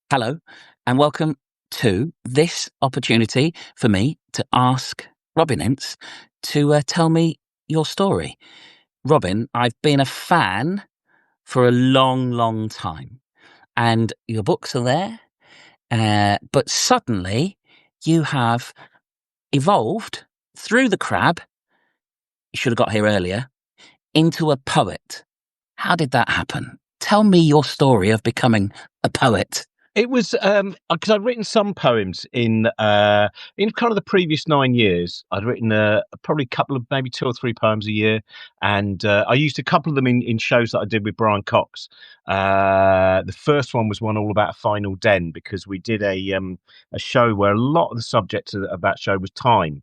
Hello, and welcome to this opportunity for me to ask Robin Ince to tell me your story. Robin, I've been a fan for a long, long time, and your books are there, but suddenly you have evolved through the crab, you should have got here earlier, into a poet. How did that happen? Tell me your story of becoming a poet. It was because I'd written some poems in kind of the previous 9 years. I'd written probably a couple of maybe 2 or 3 poems a year, and I used a couple of them in shows that I did with Brian Cox. The first one was one all about a final den, because we did a show where a lot of the subject of that show was time,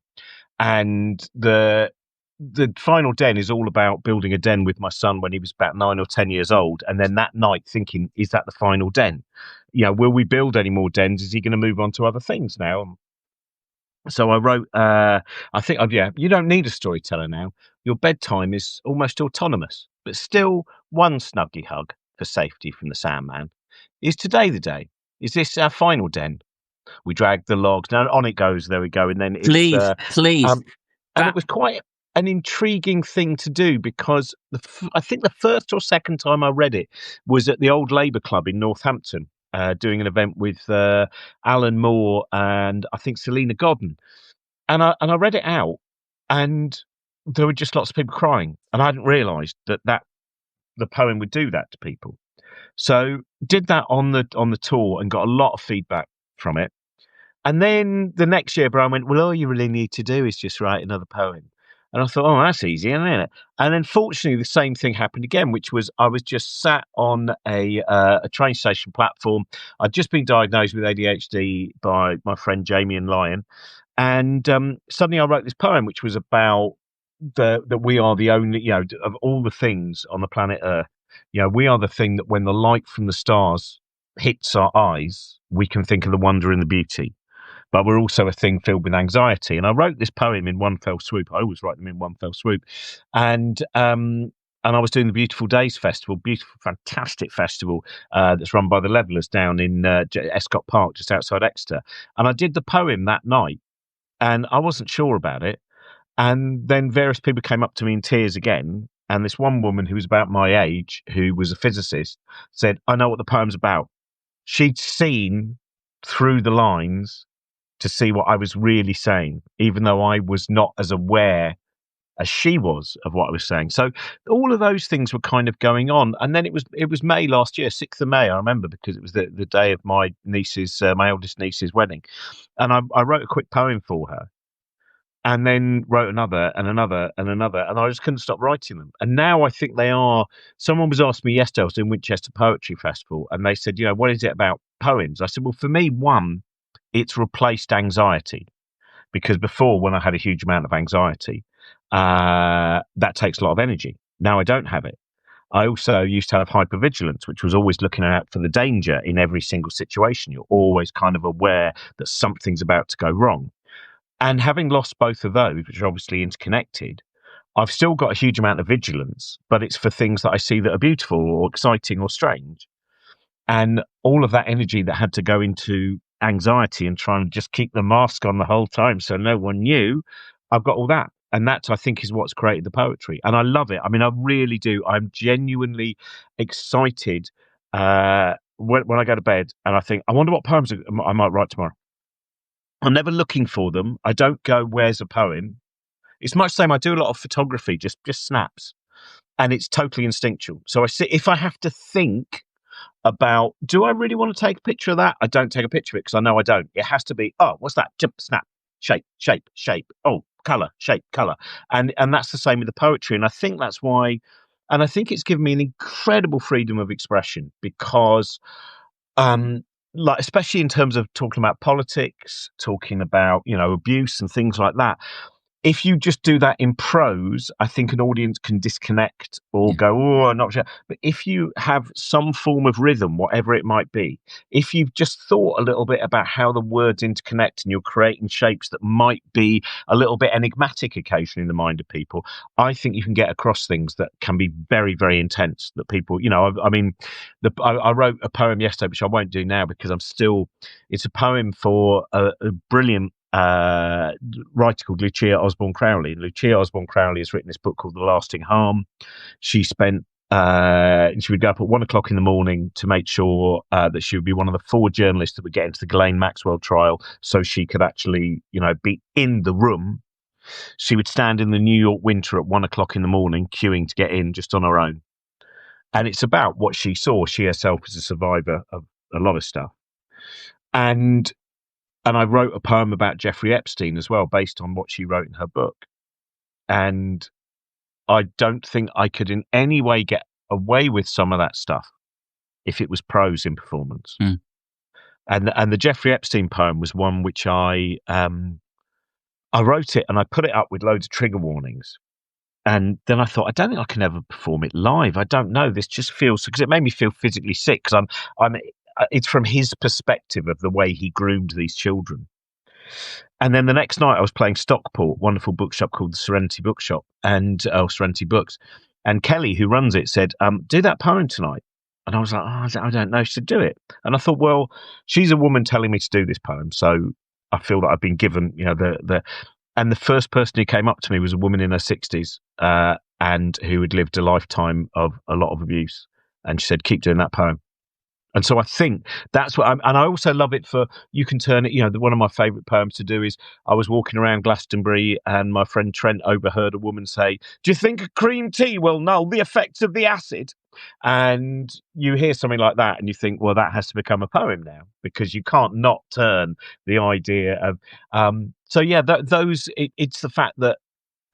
and the final den is all about building a den with my son when he was about 9 or 10 years old, and then that night thinking, is that the final den? Will we build any more dens? Is he going to move on to other things now? So I wrote, I think, you don't need a storyteller now. Your bedtime is almost autonomous, but still one snuggy hug for safety from the Sandman. Is today the day? Is this our final den? We drag the logs. Now on it goes. There we go. And then it's Please. And it was quite an intriguing thing to do, because I think the first or second time I read it was at the old Labour Club in Northampton, doing an event with Alan Moore and I think Selena Godden. And I read it out, and there were just lots of people crying. And I hadn't realised that the poem would do that to people. So did that on the tour and got a lot of feedback from it. And then the next year, Brian went, well, all you really need to do is just write another poem. And I thought, oh, that's easy, isn't it? And then fortunately, the same thing happened again, which was I was just sat on a train station platform. I'd just been diagnosed with ADHD by my friend Jamie and Lyon. And suddenly I wrote this poem, which was about that we are the only, of all the things on the planet Earth, we are the thing that when the light from the stars hits our eyes, we can think of the wonder and the beauty. But we're also a thing filled with anxiety. And I wrote this poem in one fell swoop. I always write them in one fell swoop. And I was doing the Beautiful Days Festival, beautiful, fantastic festival that's run by the Levellers down in Escott Park, just outside Exeter. And I did the poem that night, and I wasn't sure about it. And then various people came up to me in tears again. And this one woman who was about my age, who was a physicist, said, I know what the poem's about. She'd seen through the lines to see what I was really saying, even though I was not as aware as she was of what I was saying. So all of those things were kind of going on. And then it was May last year, 6th of May, I remember, because it was the day of my my eldest niece's wedding. And I wrote a quick poem for her, and then wrote another and another and another, and I just couldn't stop writing them. And now I think they are, someone was asking me yesterday, I was doing Winchester Poetry Festival, and they said, what is it about poems? I said, well, for me, one, it's replaced anxiety, because before, when I had a huge amount of anxiety, that takes a lot of energy. Now I don't have it. I also used to have hypervigilance, which was always looking out for the danger in every single situation. You're always kind of aware that something's about to go wrong. And having lost both of those, which are obviously interconnected, I've still got a huge amount of vigilance, but it's for things that I see that are beautiful or exciting or strange. And all of that energy that had to go into anxiety and try and just keep the mask on the whole time so no one knew, I've got all that. And that, I think, is what's created the poetry. And I love it. I mean, I really do. I'm genuinely excited when I go to bed and I think, I wonder what poems I might write tomorrow. I'm never looking for them. I don't go, where's a poem? It's much the same. I do a lot of photography, just snaps. And it's totally instinctual. So I see, if I have to think about, do I really want to take a picture of that? I don't take a picture of it because I know I don't. It has to be, oh, what's that? Jump, snap, shape, shape, shape. Oh, colour, shape, colour. And that's the same with the poetry. And I think that's why, and I think it's given me an incredible freedom of expression, because like, especially in terms of talking about politics, talking about, abuse and things like that. if you just do that in prose, I think an audience can disconnect or go, oh, I'm not sure. But if you have some form of rhythm, whatever it might be, if you've just thought a little bit about how the words interconnect and you're creating shapes that might be a little bit enigmatic occasionally in the mind of people, I think you can get across things that can be very, very intense that people, I mean, I wrote a poem yesterday, which I won't do now because it's a poem for a brilliant writer called Lucia Osborne Crowley. Lucia Osborne Crowley has written this book called The Lasting Harm. She spent she would go up at 1 o'clock in the morning to make sure that she would be one of the 4 journalists that would get into the Ghislaine Maxwell trial, so she could actually, be in the room. She would stand in the New York winter at 1 o'clock in the morning, queuing to get in just on her own. And it's about what she saw. She herself was a survivor of a lot of stuff. And I wrote a poem about Jeffrey Epstein as well, based on what she wrote in her book. And I don't think I could in any way get away with some of that stuff if it was prose in performance. Mm. And the Jeffrey Epstein poem was one which I wrote it and I put it up with loads of trigger warnings. And then I thought, I don't think I can ever perform it live. I don't know. This just feels, because it made me feel physically sick, because it's from his perspective of the way he groomed these children. And then the next night I was playing Stockport, wonderful bookshop called the Serenity Bookshop, and Serenity Books. And Kelly, who runs it, said, do that poem tonight. And I was like, I don't know. She said, do it. And I thought, well, she's a woman telling me to do this poem, so I feel that I've been given, and the first person who came up to me was a woman in her 60s and who had lived a lifetime of a lot of abuse. And she said, keep doing that poem. And so I think that's what and I also love it for, you can turn it, one of my favourite poems to do is, I was walking around Glastonbury and my friend Trent overheard a woman say, do you think a cream tea will null the effects of the acid? And you hear something like that and you think, well, that has to become a poem now, because you can't not turn the idea of, it's the fact that,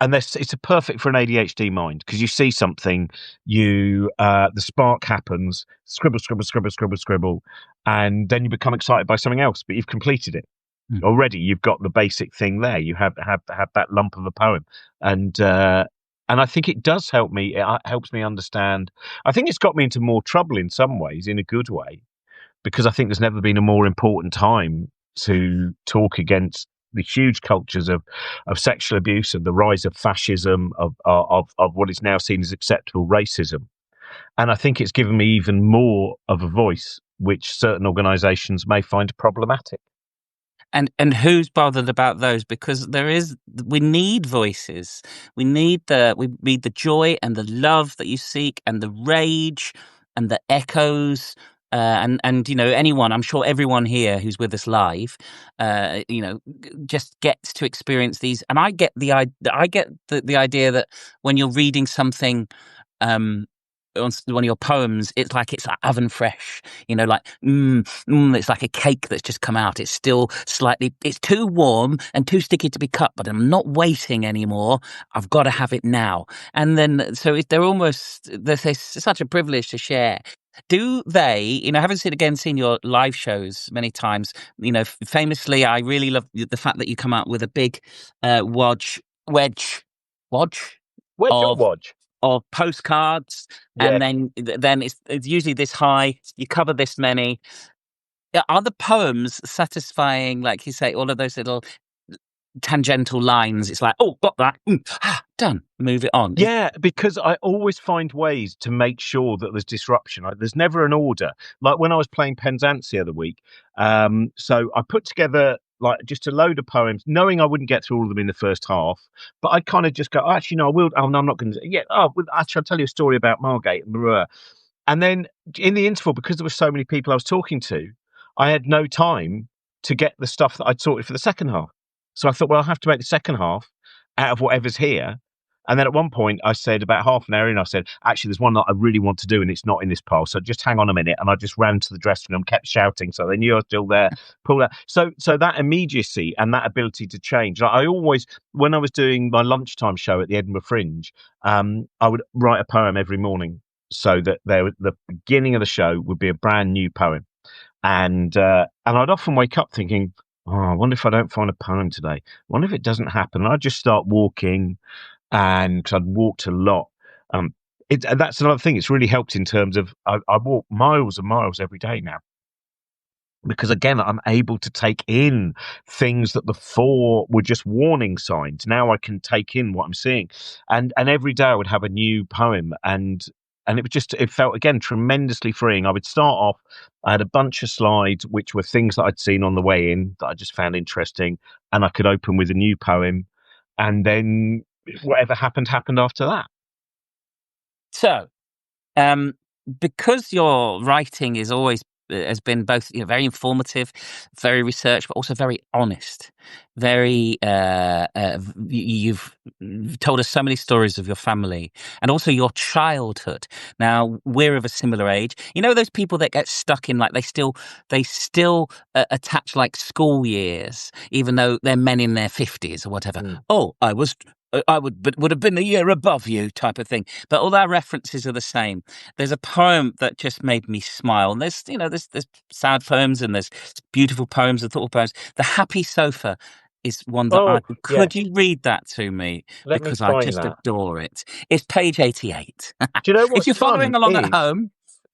and it's a perfect for an ADHD mind, because you see something, the spark happens, scribble, scribble, scribble, scribble, scribble, and then you become excited by something else, but you've completed it already. You've got the basic thing there. You have that lump of a poem, and I think it does help me. It helps me understand. I think it's got me into more trouble in some ways, in a good way, because I think there's never been a more important time to talk against the huge cultures of sexual abuse, of the rise of fascism, of what is now seen as acceptable racism. And I think it's given me even more of a voice, which certain organisations may find problematic. And who's bothered about those? Because we need voices. We need the joy and the love that you seek, and the rage and the echoes. And anyone, I'm sure everyone here who's with us live, just gets to experience these. And I get the idea that when you're reading something, on one of your poems, it's like oven fresh, it's like a cake that's just come out. It's still it's too warm and too sticky to be cut, but I'm not waiting anymore. I've got to have it now. And then, so they're such a privilege to share. Do they, having seen your live shows many times, famously, I really love the fact that you come out with a big wedge of postcards, Yeah. and then it's usually this high. You cover this many. Are the poems satisfying? Like you say, all of those little tangential lines. It's like, oh, got that. Done. Move it on. Yeah, because I always find ways to make sure that there's disruption. There's never an order. Like when I was playing Penzance the other week, so I put together like just a load of poems, knowing I wouldn't get through all of them in the first half. But I'd kind of just go, actually, no, I will. Oh, no, I'm not going to. Yeah. Oh, actually, I'll tell you a story about Margate and Marua. And then in the interval, because there were so many people I was talking to, I had no time to get the stuff that I'd sorted for the second half. So I thought, well, I'll have to make the second half out of whatever's here. And then at one point I said, about half an hour in, I said, actually, there's one that I really want to do and it's not in this pile. So just hang on a minute. And I just ran to the dressing room, kept shouting. So they knew I was still there, pull that. So that immediacy and that ability to change. Like I always, when I was doing my lunchtime show at the Edinburgh Fringe, I would write a poem every morning so that the beginning of the show would be a brand new poem. And I'd often wake up thinking, Oh, I wonder if I don't find a poem today. I wonder if it doesn't happen. I just start walking, and 'cause I'd walked a lot. Um, that's another thing. It's really helped in terms of I walk miles and miles every day now, because again I'm able to take in things that before were just warning signs. Now I can take in what I'm seeing, and every day I would have a new poem, and it felt again tremendously freeing. I would start off, I had a bunch of slides which were things that I'd seen on the way in that I just found interesting, and I could open with a new poem, and then whatever happened after that. So, um, because your writing is always has been both, very informative, very researched, but also very honest. Very, you've told us so many stories of your family and also your childhood. Now we're of a similar age. You know those people that get stuck in, like, they still attach like school years, even though they're men in their 50s or whatever. Mm. Oh, I would have been a year above you, type of thing. But all our references are the same. There's a poem that just made me smile. And there's sad poems and there's beautiful poems and thoughtful poems. The Happy Sofa is one that Oh, could yes. you read that to me? Let me Because I find just that. adore it. It's page 88. Do you know If what's you're fun following along at is home,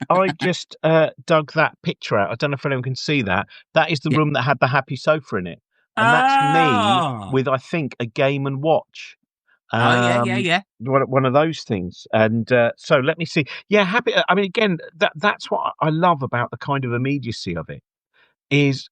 I just dug that picture out. I don't know if anyone can see that. That is the yeah. room that had the happy sofa in it, and that's me Ah, with, I think, a Game and Watch. oh yeah, yeah, Um, yeah. one of those things. And so let me see. Yeah, happy. I mean, again, that's what I love about the kind of immediacy of it. Is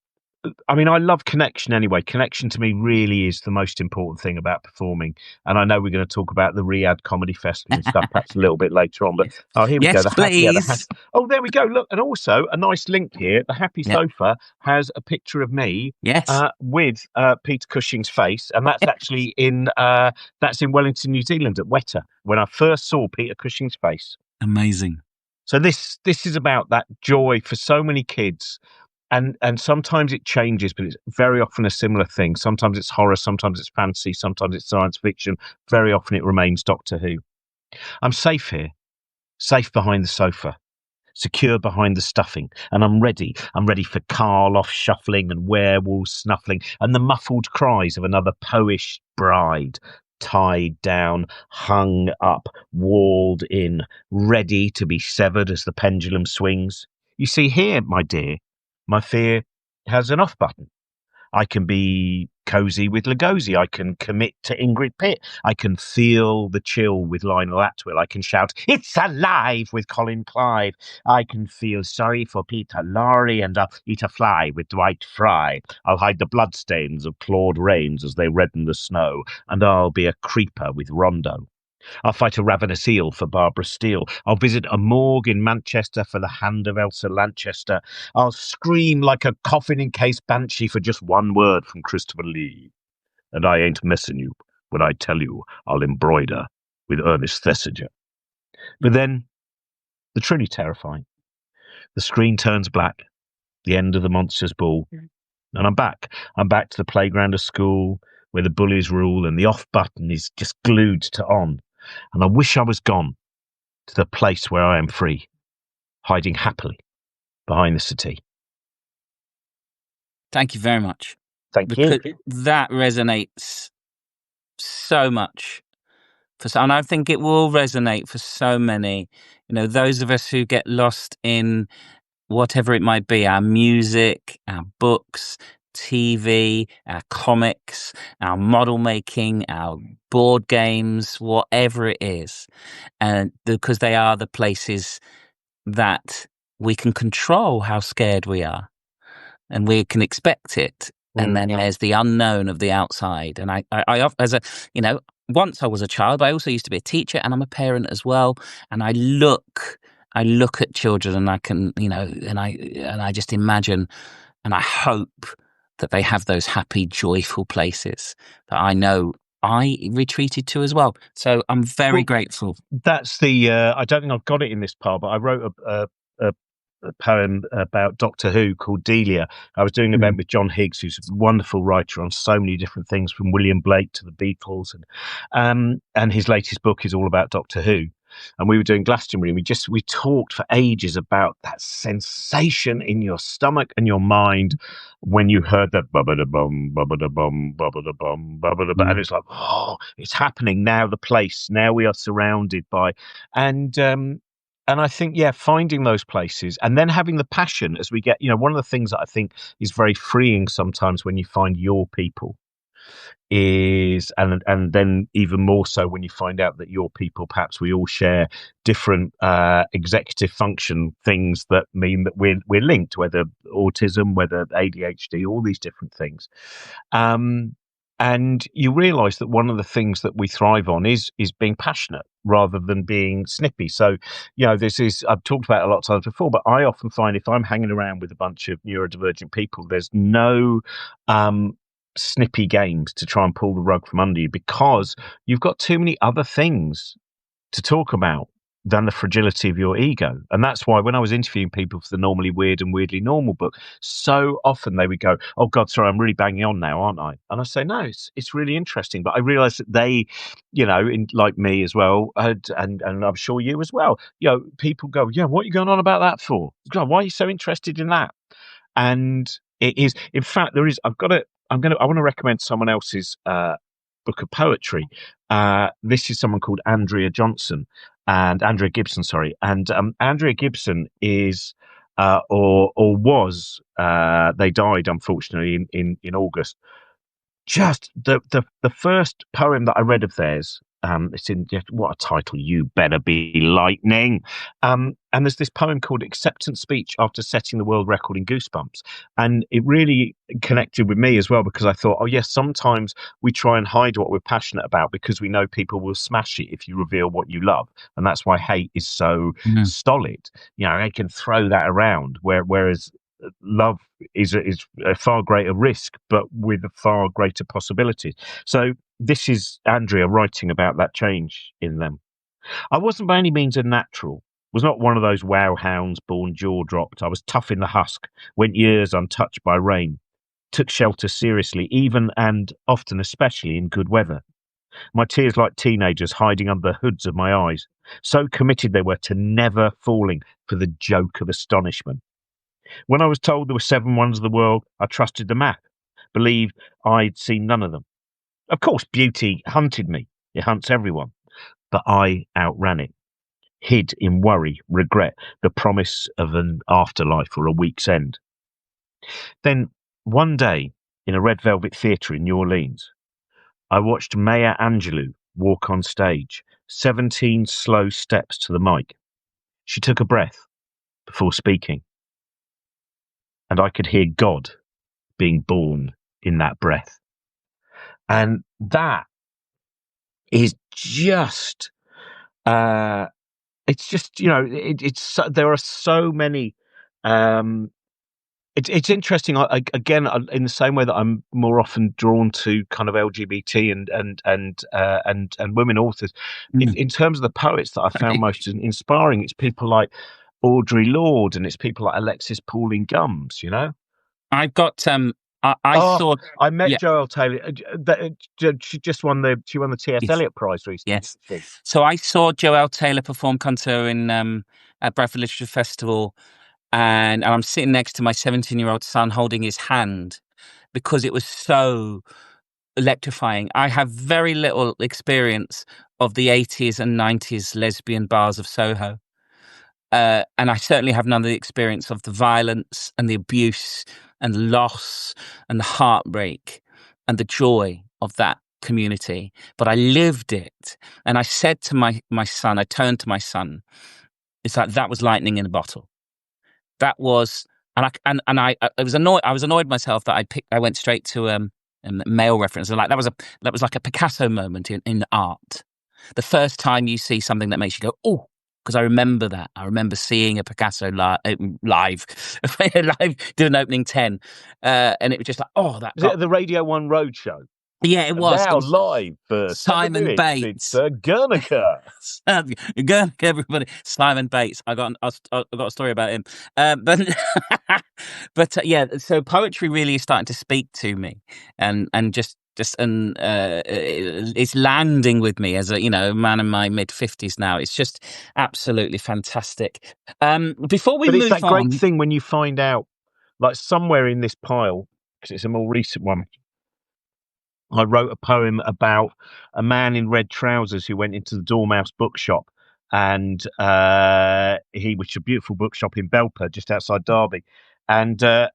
I mean, I love connection anyway. Connection to me really is the most important thing about performing. And I know we're going to talk about the Riyadh Comedy Festival and stuff perhaps a little bit later on. But Yes, oh, here we go. yes, The happy. please. Oh, there we go. Look, and also a nice link here. The Happy Yeah, Sofa has a picture of me yes, with Peter Cushing's face, and that's actually that's in Wellington, New Zealand, at Weta, when I first saw Peter Cushing's face. amazing. So this is about that joy for so many kids, and sometimes it changes, but it's very often a similar thing. Sometimes it's horror, sometimes it's fantasy, sometimes it's science fiction. Very often it remains Doctor Who. I'm safe here, safe behind the sofa, secure behind the stuffing, and I'm ready. I'm ready for Karloff shuffling and werewolves snuffling, and the muffled cries of another poish bride, tied down, hung up, walled in, ready to be severed as the pendulum swings. You see, here, my dear, my fear has an off button. I can be cozy with Lugosi. I can commit to Ingrid Pitt. I can feel the chill with Lionel Atwill. I can shout, "It's alive!" with Colin Clive. I can feel sorry for Peter Lorre, and I'll eat a fly with Dwight Fry. I'll hide the bloodstains of Claude Rains as they redden the snow, and I'll be a creeper with Rondo. I'll fight a ravenous eel for Barbara Steele. I'll visit a morgue in Manchester for the hand of Elsa Lanchester. I'll scream like a coffin-encased banshee for just one word from Christopher Lee. And I ain't messing you when I tell you I'll embroider with Ernest Thesiger. But then, the truly terrifying. The screen turns black, the end of the monster's ball, and I'm back. I'm back to the playground of school, where the bullies rule and the off button is just glued to on. And I wish I was gone to the place where I am free, hiding happily behind the settee. Thank you very much. Thank you. Because that resonates so much and I think it will resonate for so many. Those of us who get lost in whatever it might be, our music, our books, TV, our comics, our model making, our board games, whatever it is. And because they are the places that we can control how scared we are and we can expect it. And then there's the unknown of the outside. And I once I was a child, but I also used to be a teacher and I'm a parent as well. And I look at children and I can, and I just imagine and I hope that they have those happy, joyful places that I know I retreated to as well. So I'm very grateful. That's I don't think I've got it in this part, but I wrote a poem about Doctor Who called Delia. I was doing an event with John Higgs, who's a wonderful writer on so many different things, from William Blake to the Beatles, and his latest book is all about Doctor Who. and we were doing Glastonbury, and we talked for ages about that sensation in your stomach and your mind when you heard that bubba da bum, bubba da bum, bubba da bum, bubba da bum, and it's like, oh, it's happening now. The place now we are surrounded by, and I think, yeah, finding those places and then having the passion as we get, one of the things that I think is very freeing sometimes when you find your people is, and then even more so when you find out that your people, perhaps we all share different executive function things that mean that we're linked, whether autism, whether ADHD, all these different things. And you realize that one of the things that we thrive on is being passionate rather than being snippy. So, this is, I've talked about it a lot of times before, but I often find if I'm hanging around with a bunch of neurodivergent people, there's no snippy games to try and pull the rug from under you, because you've got too many other things to talk about than the fragility of your ego. And that's why when I was interviewing people for the Normally Weird and Weirdly Normal book, so often they would go, oh God, sorry, I'm really banging on now, aren't I? And I say, no, it's really interesting. But I realized that they, like me as well, and I'm sure you as well, people go, yeah, what are you going on about that for? God, why are you so interested in that? And it is, in fact, there is, I want to recommend someone else's book of poetry. This is someone called Andrea Gibson, sorry. And Andrea Gibson is, or was, they died unfortunately in August. Just the first poem that I read of theirs. It's in, what a title, You Better Be Lightning. And there's this poem called Acceptance Speech After Setting the World Record in Goosebumps. And it really connected with me as well, because I thought, oh yes, sometimes we try and hide what we're passionate about because we know people will smash it if you reveal what you love. And that's why hate is so stolid. They can throw that around, whereas love is a far greater risk, but with a far greater possibility. So this is Andrea writing about that change in them. I wasn't by any means a natural, was not one of those wow hounds born jaw dropped. I was tough in the husk, went years untouched by rain, took shelter seriously, even and often especially in good weather. My tears like teenagers hiding under the hoods of my eyes, so committed they were to never falling for the joke of astonishment. When I was told there were 7 wonders of the world, I trusted the map, believed I'd seen none of them. Of course, beauty hunted me. It hunts everyone. But I outran it, hid in worry, regret, the promise of an afterlife or a week's end. Then, one day, in a red velvet theatre in New Orleans, I watched Maya Angelou walk on stage, 17 slow steps to the mic. She took a breath before speaking, and I could hear God being born in that breath. And that is just, it's just, it's there are so many. It's interesting. Again, in the same way that I'm more often drawn to kind of LGBT and women authors, in terms of the poets that I found most inspiring, it's people like Audre Lorde, and it's people like Alexis Pauline Gumbs. I've got I saw. I met Joelle Taylor. She just won the T.S. Eliot Prize recently. Yes. So I saw Joelle Taylor perform Contour in at Bradford Literature Festival, and I'm sitting next to my 17-year-old son holding his hand because it was so electrifying. I have very little experience of the 80s and 90s lesbian bars of Soho. And I certainly have none of the experience of the violence and the abuse and the loss and the heartbreak and the joy of that community. But I lived it. And I said to my son, I turned to my son, it's like that was lightning in a bottle. That was, I was annoyed myself that I went straight to a male reference. And that was like a Picasso moment in art. The first time you see something that makes you go, oh, because I remember that. I remember seeing a Picasso live do an opening 10. And it was just like, oh, that. Was it at the Radio 1 Roadshow? Yeah, it And was. now live for 7 Simon minutes, it's Bates. Guernica. Go, everybody. Simon Bates. I got a story about him. But yeah. So poetry really is starting to speak to me, and it's landing with me as a man in my mid-50s now. It's just absolutely fantastic. Before we But it's move that great on, thing when you find out, like somewhere in this pile, because it's a more recent one, I wrote a poem about a man in red trousers who went into the Dormouse bookshop, and which is a beautiful bookshop in Belper, just outside Derby, and the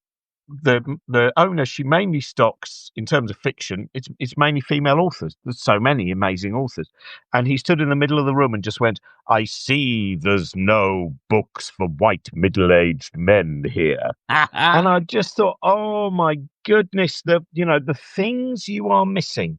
owner, she mainly stocks, in terms of fiction, it's mainly female authors. There's so many amazing authors, and he stood in the middle of the room and just went, "I see there's no books for white middle-aged men here." And I just thought, oh my goodness, the things you are missing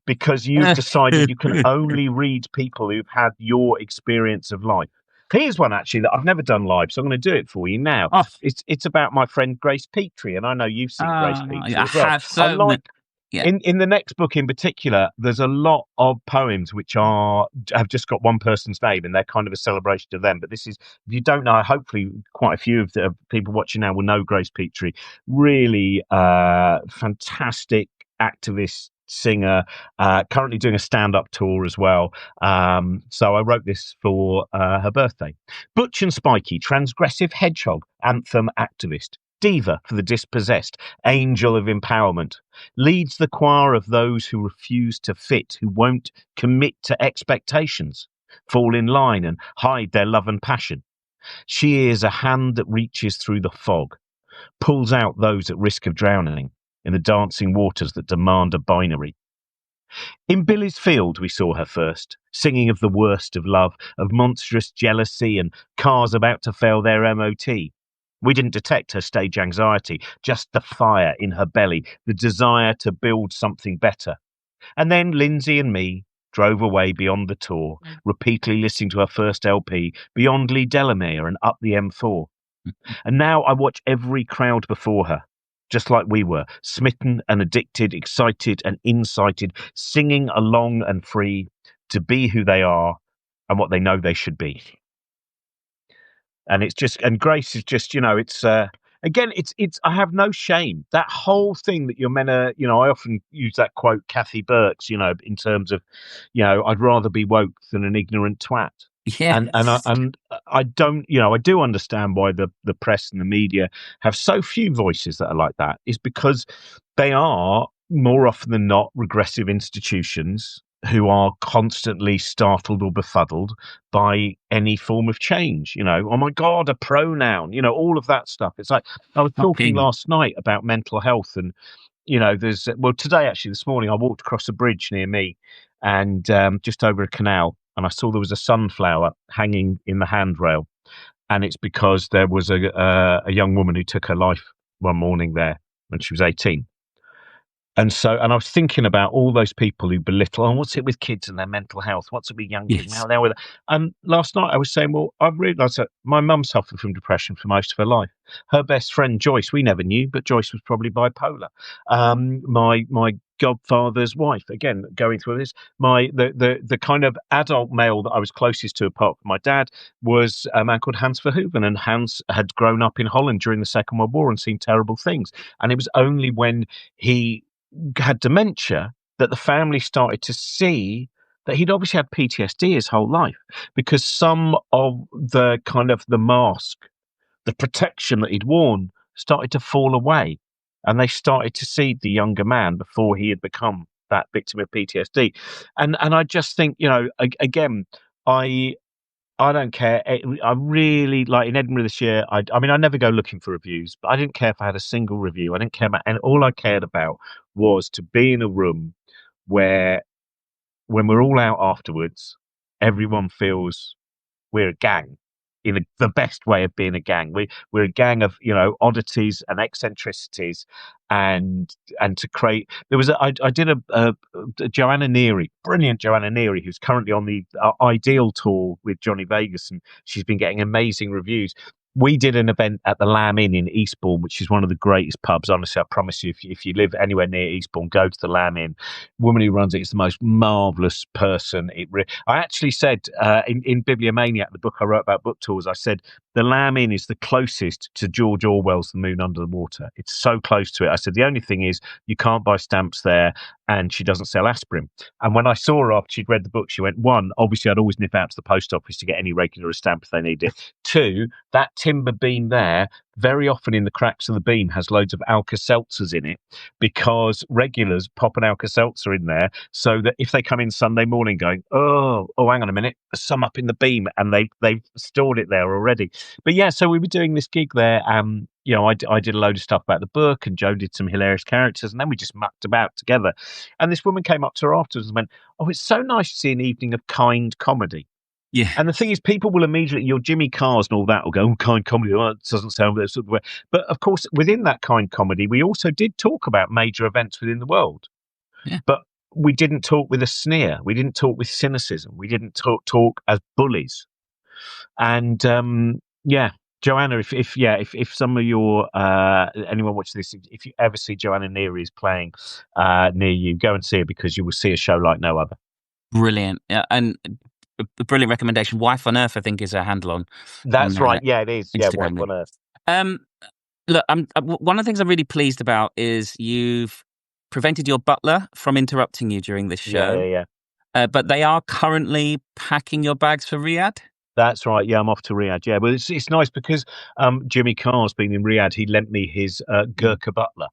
because you've decided you can only read people who've had your experience of life. Here's one actually that I've never done live, so I'm going to do it for you now. oh, It's about my friend Grace Petrie, and I know you've seen Grace Petrie I as well. have I certainly. like Yeah. in the next book in particular, there's a lot of poems which have just got one person's name, and they're kind of a celebration of them. But this is, if you don't know, hopefully quite a few of the people watching now will know Grace Petrie. Really fantastic activist, singer, currently doing a stand-up tour as well. So I wrote this for her birthday. Butch and Spiky, transgressive hedgehog, anthem activist. Diva for the dispossessed, angel of empowerment, leads the choir of those who refuse to fit, who won't commit to expectations, fall in line and hide their love and passion. She is a hand that reaches through the fog, pulls out those at risk of drowning in the dancing waters that demand a binary. In Billy's Field, we saw her first, singing of the worst of love, of monstrous jealousy and cars about to fail their MOT. We didn't detect her stage anxiety, just the fire in her belly, the desire to build something better. And then Lindsay and me drove away beyond the tour, repeatedly listening to her first LP, beyond Lee Delamere and up the M4. And now I watch every crowd before her, just like we were, smitten and addicted, excited and incited, singing along and free to be who they are and what they know they should be. And it's just, and Grace is just, it's again, it's I have no shame. That whole thing that you're meant to, I often use that quote, Kathy Burke's, in terms of, I'd rather be woke than an ignorant twat. Yes. And I don't, I do understand why the press and the media have so few voices that are like that. Is because they are more often than not regressive institutions who are constantly startled or befuddled by any form of change. Oh my God, a pronoun, all of that stuff. It's like, I was talking last night about mental health, and today actually, this morning I walked across a bridge near me, and just over a canal, and I saw there was a sunflower hanging in the handrail, and it's because there was a young woman who took her life one morning there when she was 18. And I was thinking about all those people who belittle, what's it with kids and their mental health? What's it with young kids? How they're with it? And last night I was saying, well, I've realised that my mum suffered from depression for most of her life. Her best friend, Joyce, we never knew, but Joyce was probably bipolar. My godfather's wife, again, going through this, the kind of adult male that I was closest to, apart from my dad, was a man called Hans Verhoeven. And Hans had grown up in Holland during the Second World War and seen terrible things. And it was only when he had dementia that the family started to see that he'd obviously had PTSD his whole life, because some of the kind of the mask, the protection that he'd worn started to fall away, and they started to see the younger man before he had become that victim of PTSD. And I just think, again, I don't care. I really, like in Edinburgh this year, I mean, I never go looking for reviews, but I didn't care if I had a single review. I didn't care about, and all I cared about was to be in a room where, when we're all out afterwards, everyone feels we're a gang, in the best way of being a gang. We're a gang of oddities and eccentricities, and to create. I did a Joanna Neary, brilliant Joanna Neary, who's currently on the Ideal tour with Johnny Vegas, and she's been getting amazing reviews. we did an event at the Lamb Inn in Eastbourne, which is one of the greatest pubs. Honestly, I promise you, if you live anywhere near Eastbourne, go to the Lamb Inn. The woman who runs it is the most marvellous person. I actually said in Bibliomaniac, the book I wrote about book tours, I said the Lamb Inn is the closest to George Orwell's The Moon Under the Water. It's so close to it. I said the only thing is you can't buy stamps there, and she doesn't sell aspirin. And when I saw her after she'd read the book, she went, one, obviously I'd always nip out to the post office to get any regular stamp if they need it. Two, that timber beam there, very often in the cracks of the beam, has loads of Alka-Seltzers in it, because regulars pop an Alka-Seltzer in there so that if they come in Sunday morning going, oh, hang on a minute, there's some up in the beam, and they've stored it there already. But yeah, so we were doing this gig there. You know, I did a load of stuff about the book, and Joe did some hilarious characters, and then we just mucked about together. And this woman came up to her afterwards and went, oh, it's so nice to see an evening of kind comedy. Yeah. And the thing is, people will immediately, your Jimmy Carrs and all that will go, oh, kind comedy, oh, it doesn't sound that sort of way. But of course, within that kind comedy, we also did talk about major events within the world. Yeah. But we didn't talk with a sneer. We didn't talk with cynicism. We didn't talk as bullies. And yeah, Joanna, if some of your anyone watching this, if you ever see Joanna Neary's playing near you, go and see her, because you will see a show like no other. Brilliant. Yeah, and a brilliant recommendation. Wife on Earth, I think, is her handle on. That's right. Yeah, it is. Instagram. Yeah, Wife on Earth. Look, one of the things I'm really pleased about is you've prevented your butler from interrupting you during this show. Yeah. But they are currently packing your bags for Riyadh. That's right. Yeah, I'm off to Riyadh. Yeah, but it's nice because Jimmy Carr's been in Riyadh. He lent me his Gurkha butler.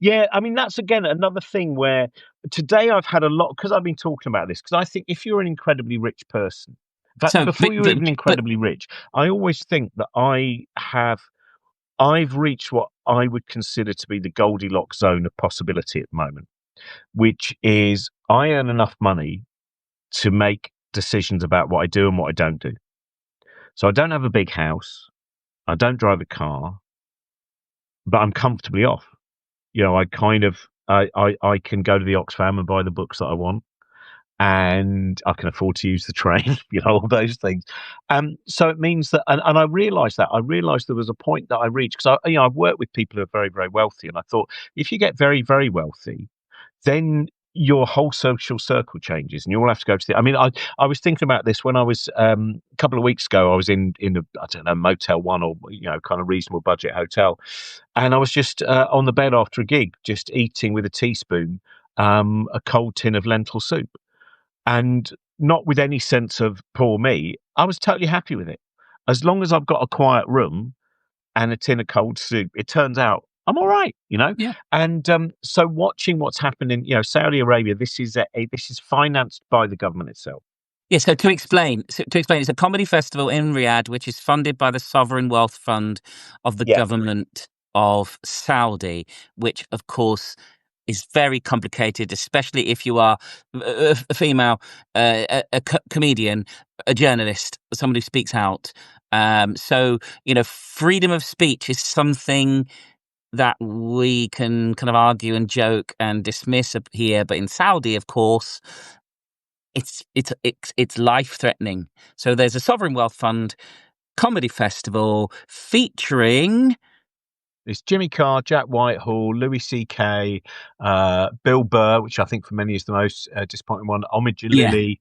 Yeah, I mean, that's again another thing where today I've had a lot, because I've been talking about this, because I think if you're an incredibly rich person, in fact, before you're even incredibly rich, I always think that I've reached what I would consider to be the Goldilocks zone of possibility at the moment, which is I earn enough money to make decisions about what I do and what I don't do. So I don't have a big house, I don't drive a car, but I'm comfortably off. You know, I can go to the Oxfam and buy the books that I want, and I can afford to use the train, you know, all those things. So it means that, and I realised there was a point that I reached, because I've worked with people who are very, very wealthy, and I thought, if you get very, very wealthy, then your whole social circle changes, and you all have to go to the. I mean, I was thinking about this when I was a couple of weeks ago. I was in a, I don't know, Motel 1, or kind of reasonable budget hotel, and I was just on the bed after a gig, just eating with a teaspoon a cold tin of lentil soup, and not with any sense of poor me. I was totally happy with it, as long as I've got a quiet room and a tin of cold soup. It turns out I'm all right, Yeah. And so watching what's happened in Saudi Arabia, this is financed by the government itself. Yeah. So to explain, it's a comedy festival in Riyadh, which is funded by the Sovereign Wealth Fund of the government of Saudi, which of course is very complicated, especially if you are a female, a comedian, a journalist, someone who speaks out. So freedom of speech is something that we can kind of argue and joke and dismiss here, but in Saudi, of course, it's life threatening. So there's a Sovereign Wealth Fund comedy festival featuring. It's Jimmy Carr, Jack Whitehall, Louis C.K., Bill Burr, which I think for many is the most disappointing one. Omid Jalili,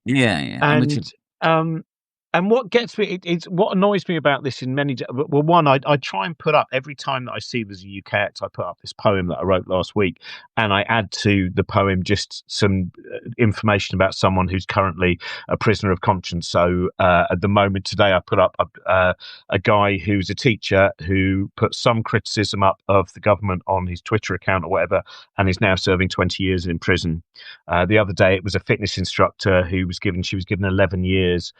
and what gets me, it's what annoys me about this in many. Well, one, I try and put up every time that I see there's a UK act, I put up this poem that I wrote last week, and I add to the poem just some information about someone who's currently a prisoner of conscience. So at the moment today, I put up a guy who's a teacher who put some criticism up of the government on his Twitter account or whatever, and is now serving 20 years in prison. The other day, it was a fitness instructor who was given 11 years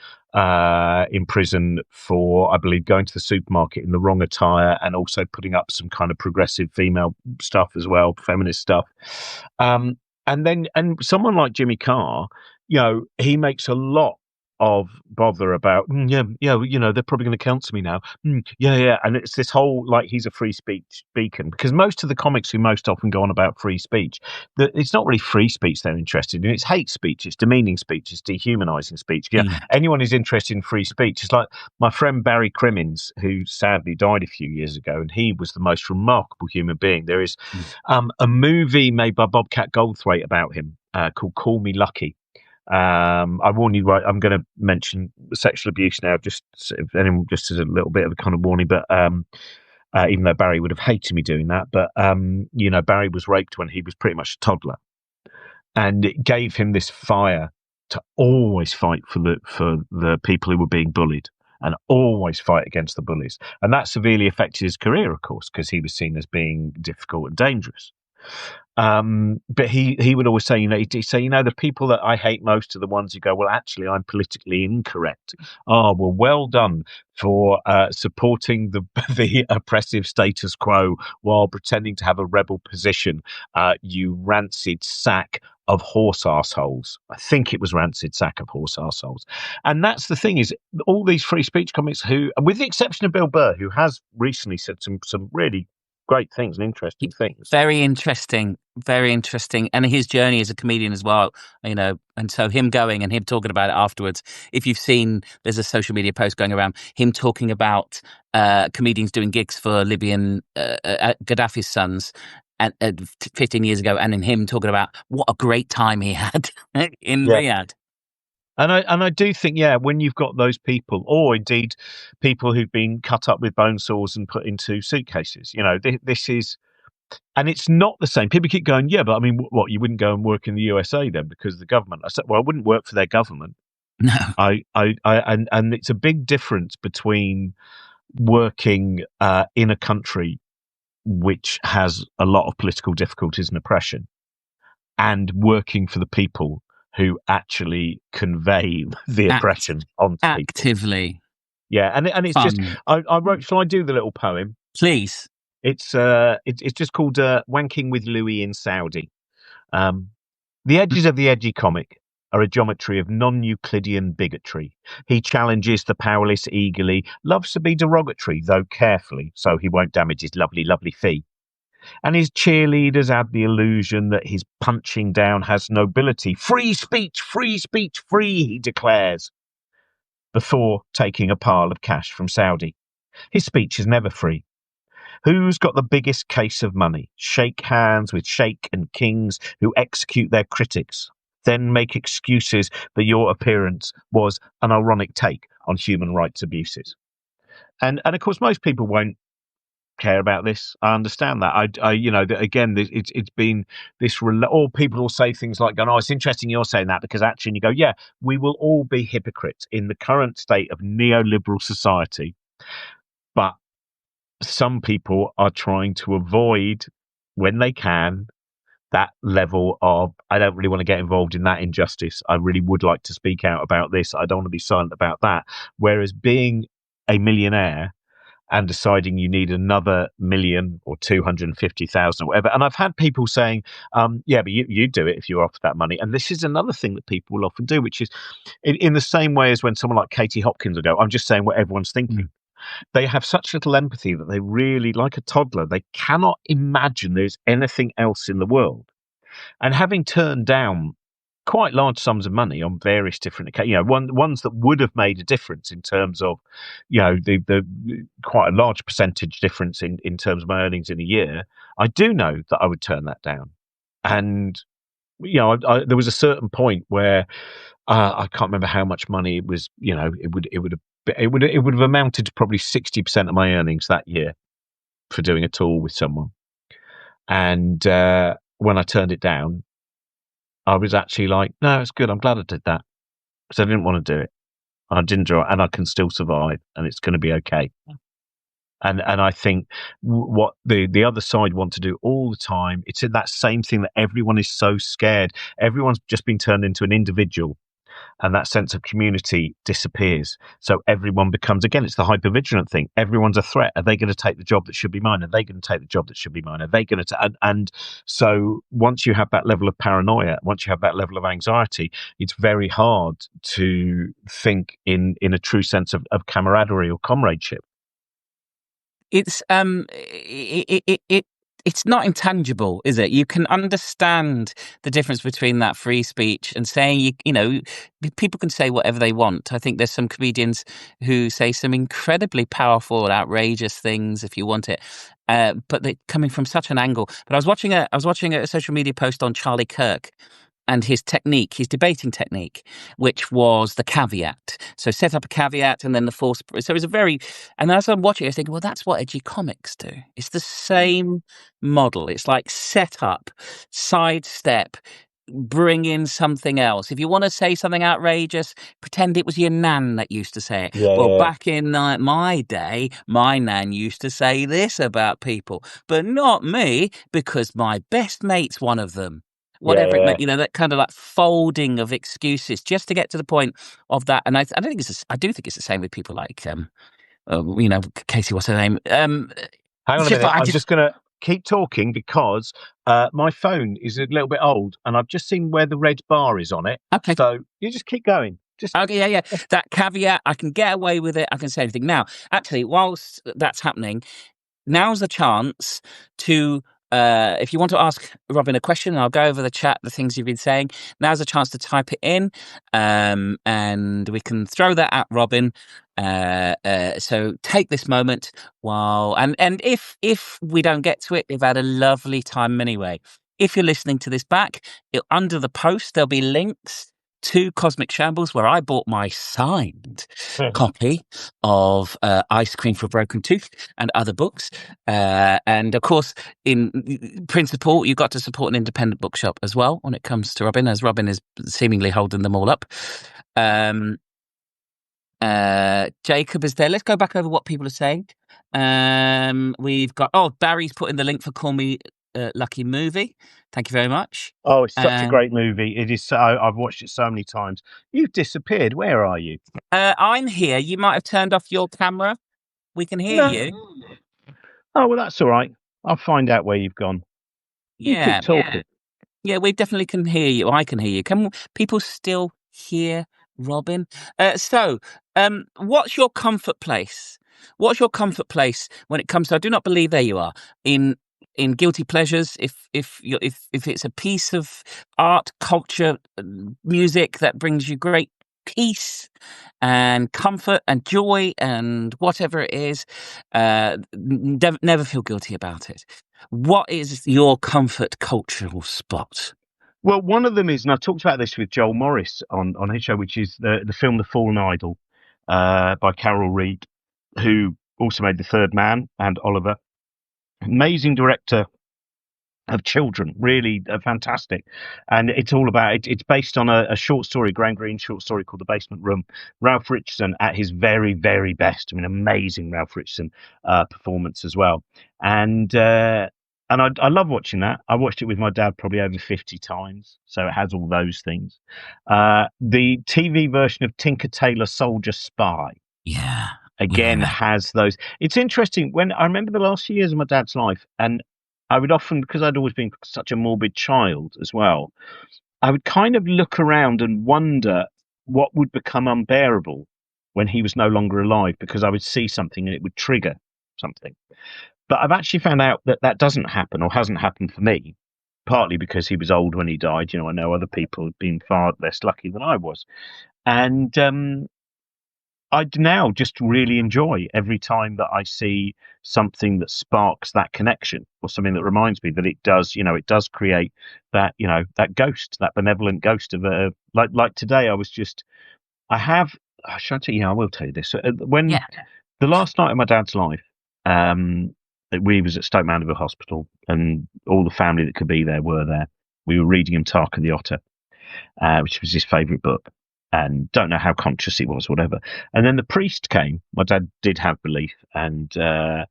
in prison for, I believe, going to the supermarket in the wrong attire, and also putting up some kind of progressive female stuff as well, feminist stuff. And someone like Jimmy Carr, he makes a lot of bother about they're probably going to cancel me now. And it's this whole like he's a free speech beacon, because most of the comics who most often go on about free speech, it's not really free speech they're interested in. It's hate speech, it's demeaning speech, it's dehumanizing speech. Anyone who's interested in free speech is like my friend Barry Crimmins, who sadly died a few years ago, and he was the most remarkable human being. There is a movie made by Bobcat Goldthwait about him called Call Me Lucky. I warn you, right, I'm going to mention sexual abuse now, just as a little bit of a kind of warning. But even though Barry would have hated me doing that, but Barry was raped when he was pretty much a toddler, and it gave him this fire to always fight for the people who were being bullied and always fight against the bullies, and that severely affected his career, of course, because he was seen as being difficult and dangerous. But he would always say, he'd say, the people that I hate most are the ones who go, well, actually, I'm politically incorrect. Oh, well done for supporting the oppressive status quo while pretending to have a rebel position, you rancid sack of horse arseholes. I think it was rancid sack of horse arseholes. And that's the thing, is all these free speech comics who, with the exception of Bill Burr, who has recently said some really great things and interesting things. Very interesting. And his journey as a comedian as well, and so him going and him talking about it afterwards. If you've seen, there's a social media post going around, him talking about comedians doing gigs for Libyan Gaddafi's sons and 15 years ago, and then him talking about what a great time he had in Riyadh. And I do think, when you've got those people, or indeed people who've been cut up with bone saws and put into suitcases, this is, and it's not the same. People keep going, but I mean, what, you wouldn't go and work in the USA then because of the government? I said, well, I wouldn't work for their government. No. And it's a big difference between working in a country which has a lot of political difficulties and oppression, and working for the people who actually convey the oppression onto actively. People. Yeah, and it's fun. Just I wrote. Shall I do the little poem? Please. It's just called "Wanking with Louis in Saudi." The edges of the edgy comic are a geometry of non-Euclidean bigotry. He challenges the powerless eagerly, loves to be derogatory, though carefully, so he won't damage his lovely, lovely fee. And his cheerleaders add the illusion that his punching down has nobility. Free speech, free speech, free, he declares, before taking a pile of cash from Saudi. His speech is never free. Who's got the biggest case of money? Shake hands with sheikh and kings who execute their critics, then make excuses that your appearance was an ironic take on human rights abuses. And of course, most people won't care about this. I understand that. Again, it's been this. Or people will say things like, "Oh, it's interesting you're saying that," because actually, you go, "Yeah, we will all be hypocrites in the current state of neoliberal society." But some people are trying to avoid, when they can, that level of, I don't really want to get involved in that injustice. I really would like to speak out about this. I don't want to be silent about that. Whereas being a millionaire and deciding you need another million or 250,000 or whatever. And I've had people saying, but you do it if you're offered that money. And this is another thing that people will often do, which is in the same way as when someone like Katie Hopkins will go, I'm just saying what everyone's thinking. They have such little empathy that they really, like a toddler, they cannot imagine there's anything else in the world. And having turned down quite large sums of money on various different occasions, ones that would have made a difference in terms of, the quite a large percentage difference in terms of my earnings in a year, I do know that I would turn that down. And, there was a certain point where I can't remember how much money it was, it would have amounted to probably 60% of my earnings that year for doing a tour with someone. And when I turned it down, I was actually like, no, it's good. I'm glad I did that, because I didn't want to do it. I didn't do it, and I can still survive, and it's going to be okay. And I think what the other side want to do all the time, it's in that same thing that everyone is so scared. Everyone's just been turned into an individual. and that sense of community disappears. So everyone becomes, again, it's the hypervigilant thing. Everyone's a threat. Are they going to take the job that should be mine? Are they going to take the job that should be mine? Are they going to? And so once you have that level of paranoia, once you have that level of anxiety, it's very hard to think in a true sense of camaraderie or comradeship. It's it's not intangible, is it? You can understand the difference between that free speech and saying people can say whatever they want. I think there's some comedians who say some incredibly powerful and outrageous things if you want it, but they're coming from such an angle. But I was watching a social media post on Charlie Kirk and his technique, his debating technique, which was the caveat. So set up a caveat and then the force. So it was and as I'm watching, I was thinking, well, that's what edgy comics do. It's the same model. It's like set up, sidestep, bring in something else. If you want to say something outrageous, pretend it was your nan that used to say it. Well, back in my day, my nan used to say this about people, but not me because my best mate's one of them. Whatever it meant, that kind of like folding of excuses just to get to the point of that. And I don't think I do think it's the same with people like, Casey, what's her name? Hang on a minute. I'm just going to keep talking because my phone is a little bit old and I've just seen where the red bar is on it. Okay. So you just keep going. Okay, yeah. That caveat, I can get away with it. I can say anything. Now, actually, whilst that's happening, now's the chance to, if you want to ask Robin a question, I'll go over the chat, the things you've been saying. Now's a chance to type it in, and we can throw that at Robin. So take this moment and if we don't get to it, we've had a lovely time anyway. If you're listening to this back, under the post, there'll be links to Cosmic Shambles, where I bought my signed copy of Ice Cream for a Broken Tooth and other books. And of course, in principle, you've got to support an independent bookshop as well when it comes to Robin, as Robin is seemingly holding them all up. Jacob is there. Let's go back over what people are saying. We've got, Barry's put in the link for Call Me Lucky movie. Thank you very much. Oh, it's such a great movie. It is. I've watched it so many times. You've disappeared. Where are you? I'm here. You might have turned off your camera. We can hear you. Oh, well, that's all right. I'll find out where you've gone. Yeah. You keep talking. Yeah, we definitely can hear you. I can hear you. Can people still hear Robin? So, what's your comfort place? What's your comfort place when it comes to? I do not believe there you are in guilty pleasures. If it's a piece of art, culture, music that brings you great peace and comfort and joy and whatever it is, never feel guilty about it. What is your comfort cultural spot? Well, one of them is, and I talked about this with Joel Morris on his show, which is the film The Fallen Idol by Carol Reed, who also made The Third Man and Oliver. Amazing director of children, really fantastic. And it's all about, it's based on a short story, Graham Greene short story called The Basement Room. Ralph Richardson at his very, very best. I mean, amazing Ralph Richardson performance as well. And I love watching that. I watched it with my dad probably over 50 times. So it has all those things. The TV version of Tinker Tailor Soldier Spy. Yeah. Again, has those. It's interesting. When I remember the last few years of my dad's life, and I would often, because I'd always been such a morbid child as well, I would kind of look around and wonder what would become unbearable when he was no longer alive, because I would see something and it would trigger something. But I've actually found out that doesn't happen, or hasn't happened for me, partly because he was old when he died. I know other people have been far less lucky than I was. And I now just really enjoy every time that I see something that sparks that connection, or something that reminds me that it does, it does create that, that ghost, that benevolent ghost of like today. I will tell you this. When the last night of my dad's life, we was at Stoke Mandeville Hospital, and all the family that could be there were there. We were reading him Tarka the Otter, which was his favourite book. And don't know how conscious he was, whatever. And then the priest came. My dad did have belief, and did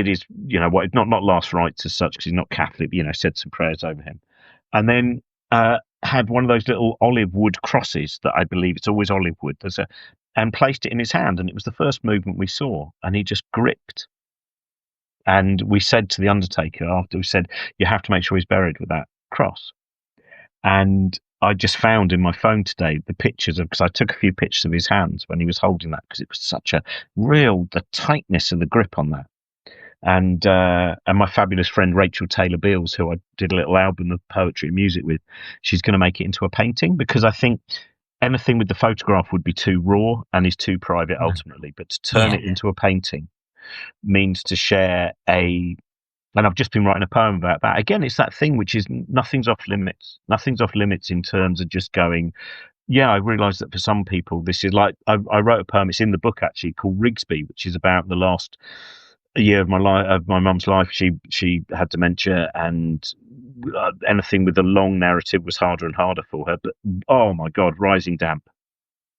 his, not last rites as such, because he's not Catholic, but, said some prayers over him. And then had one of those little olive wood crosses that I believe it's always olive wood. And placed it in his hand, and it was the first movement we saw, and he just gripped. And we said to the undertaker after, we said, you have to make sure he's buried with that cross. And I just found in my phone today the pictures of, because I took a few pictures of his hands when he was holding that, because it was such the tightness of the grip on that. And my fabulous friend Rachel Taylor Beals, who I did a little album of poetry and music with, she's going to make it into a painting, because I think anything with the photograph would be too raw and is too private ultimately. But to turn it into a painting means to share and I've just been writing a poem about that. Again, it's that thing which is nothing's off limits. Nothing's off limits in terms of just going, yeah, I realise that for some people, this is like, I wrote a poem, it's in the book actually, called Rigsby, which is about the last year of my life, of my mum's life. She had dementia, and anything with a long narrative was harder and harder for her. But oh my God, Rising Damp,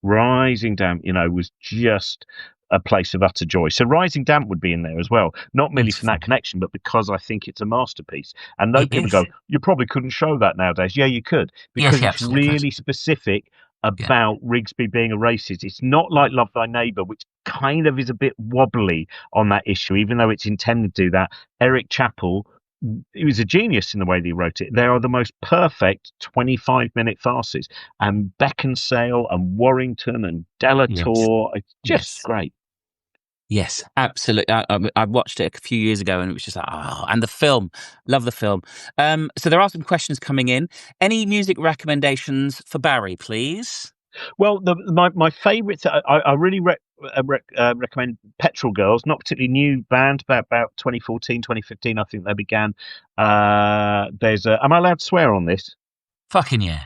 was just a place of utter joy. So Rising Damp would be in there as well, not merely from that connection, but because I think it's a masterpiece. And no people go, you probably couldn't show that nowadays. Yeah, you could, because it's really specific about Rigsby being a racist. It's not like Love Thy Neighbour, which kind of is a bit wobbly on that issue, even though it's intended to do that. Eric Chappell, he was a genius in the way that he wrote it. They are the most perfect 25-minute farces. And Beckinsale and Warrington and Delator, it's just great. Yes, absolutely. I watched it a few years ago, and it was just like, and the film, love the film. So there are some questions coming in. Any music recommendations for Barry, please? Well, my favourite, I really recommend Petrol Girls, not particularly new band, about 2014, 2015, I think they began. Am I allowed to swear on this? Fucking yeah.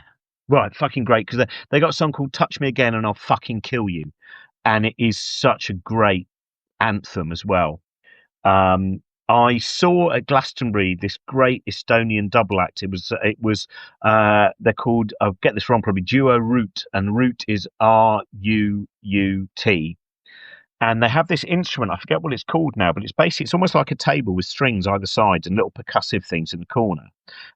Right, fucking great, because they got a song called Touch Me Again and I'll Fucking Kill You. And it is such a great anthem as well. I saw at Glastonbury this great Estonian double act. It was they're called, I'll get this wrong probably, Duo Root, and Root is RUUT. And they have this instrument, I forget what it's called now, but it's almost like a table with strings either side and little percussive things in the corner.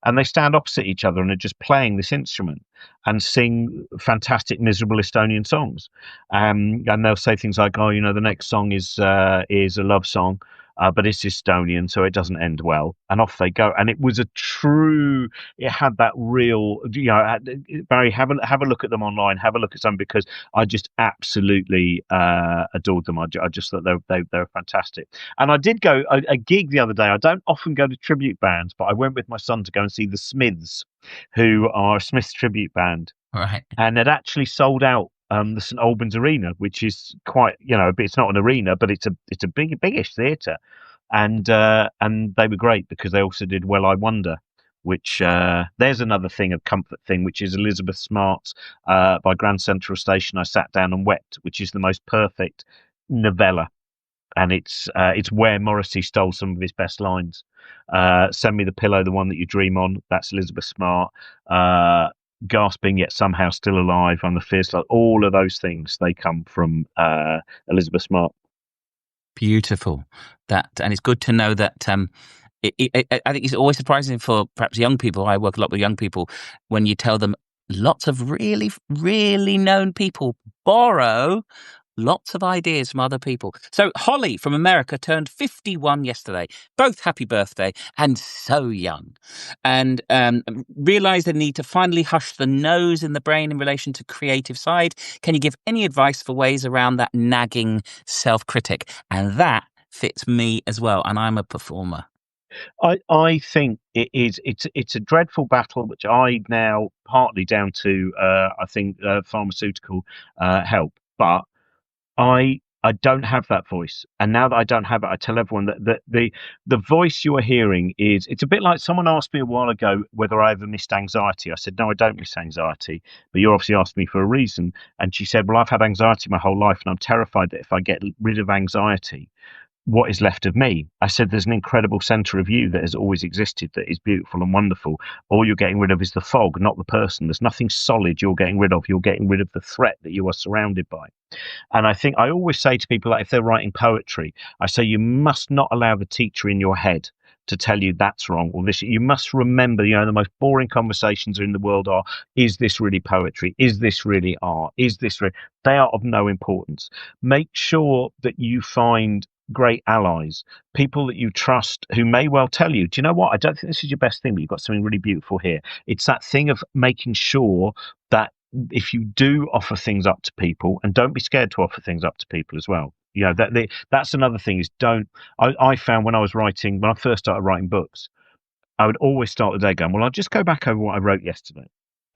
And they stand opposite each other and are just playing this instrument and sing fantastic, miserable Estonian songs. And they'll say things like, oh, the next song is a love song. But it's Estonian, so it doesn't end well. And off they go. And it was it had that real, Barry, have a look at them online, have a look at some, because I just absolutely adored them. I just thought they were fantastic. And I did go a gig the other day. I don't often go to tribute bands, but I went with my son to go and see the Smiths, who are a Smiths tribute band. Right. And it actually sold out the St Albans Arena, which is quite, it's not an arena, but it's a biggish theatre, and they were great because they also did Well I Wonder, which there's another thing, a comfort thing, which is Elizabeth Smart's by Grand Central Station I Sat Down and Wept, which is the most perfect novella, and it's where Morrissey stole some of his best lines. Send Me the Pillow, the one that you dream on, that's Elizabeth Smart. Gasping yet somehow still alive, I'm the fierce love, all of those things, they come from Elizabeth Smart. Beautiful. And it's good to know that I think it's always surprising for perhaps young people. I work a lot with young people when you tell them lots of really, really known people borrow lots of ideas from other people. So Holly from America turned 51 yesterday. Both happy birthday, and so young. And realised the need to finally hush the nose in the brain in relation to creative side. Can you give any advice for ways around that nagging self-critic? And that fits me as well, and I'm a performer. I think it's a dreadful battle, which I now partly down to I think pharmaceutical help, but I don't have that voice, and now that I don't have it, I tell everyone that the voice you are hearing it's a bit like someone asked me a while ago whether I ever missed anxiety. I said no, I don't miss anxiety, but you obviously asked me for a reason. And she said, well, I've had anxiety my whole life, and I'm terrified that if I get rid of anxiety, what is left of me? I said, there's an incredible centre of you that has always existed, that is beautiful and wonderful. All you're getting rid of is the fog, not the person. There's nothing solid you're getting rid of. You're getting rid of the threat that you are surrounded by. And I think I always say to people, like if they're writing poetry, I say you must not allow the teacher in your head to tell you that's wrong or this. You must remember, the most boring conversations in the world are, is this really poetry? Is this really art? Is this really? They are of no importance. Make sure that you find great allies, people that you trust who may well tell you, do you know what? I don't think this is your best thing, but you've got something really beautiful here. It's that thing of making sure that if you do offer things up to people, and don't be scared to offer things up to people as well. That's another thing is don't. I found when I first started writing books, I would always start the day going, well, I'll just go back over what I wrote yesterday.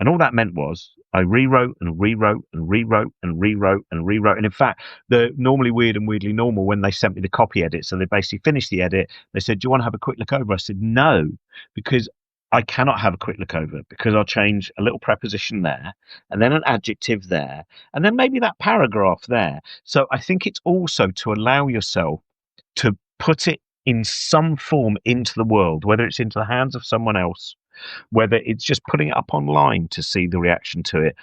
And all that meant was I rewrote and rewrote and rewrote and rewrote and rewrote. And in fact, the normally weird and weirdly normal, when they sent me the copy edit, so they basically finished the edit, they said, do you want to have a quick look over? I said, no, because I cannot have a quick look over, because I'll change a little preposition there and then an adjective there and then maybe that paragraph there. So I think it's also to allow yourself to put it in some form into the world, whether it's into the hands of someone else, whether it's just putting it up online to see the reaction to it.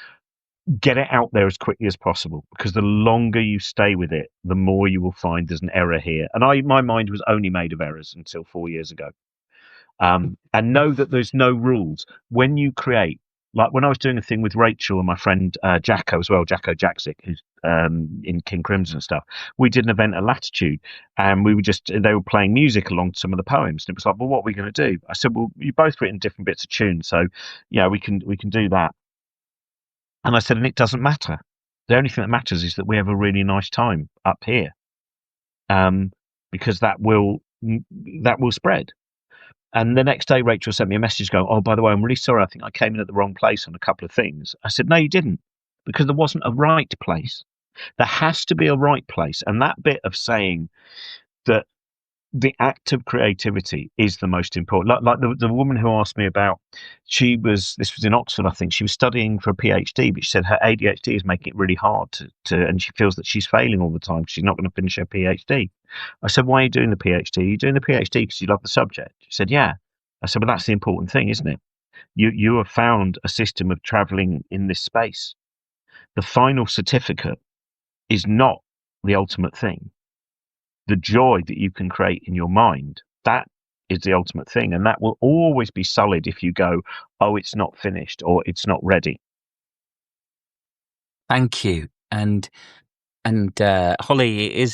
Get it out there as quickly as possible, because the longer you stay with it, the more you will find there's an error here. And my mind was only made of errors until 4 years ago. And know that there's no rules when you create. Like when I was doing a thing with Rachel and my friend Jacko as well, Jacko Jackzik, who's in King Crimson and stuff. We did an event at Latitude, and they were playing music along to some of the poems. And it was like, well, what are we going to do? I said, well, you both written different bits of tune, so yeah, we can do that. And I said, and it doesn't matter. The only thing that matters is that we have a really nice time up here, because that will spread. And the next day, Rachel sent me a message going, oh, by the way, I'm really sorry. I think I came in at the wrong place on a couple of things. I said, no, you didn't, because there wasn't a right place. There has to be a right place. And that bit of saying that the act of creativity is the most important. Like the woman who asked me about, this was in Oxford, I think. She was studying for a PhD, but she said her ADHD is making it really hard and she feels that she's failing all the time. She's not going to finish her PhD. I said, why are you doing the PhD? Are you doing the PhD because you love the subject? She said, yeah. I said, well, that's the important thing, isn't it? You have found a system of traveling in this space. The final certificate is not the ultimate thing. The joy that you can create in your mind, that is the ultimate thing. And that will always be sullied if you go, oh, it's not finished or it's not ready. Thank you. And Holly,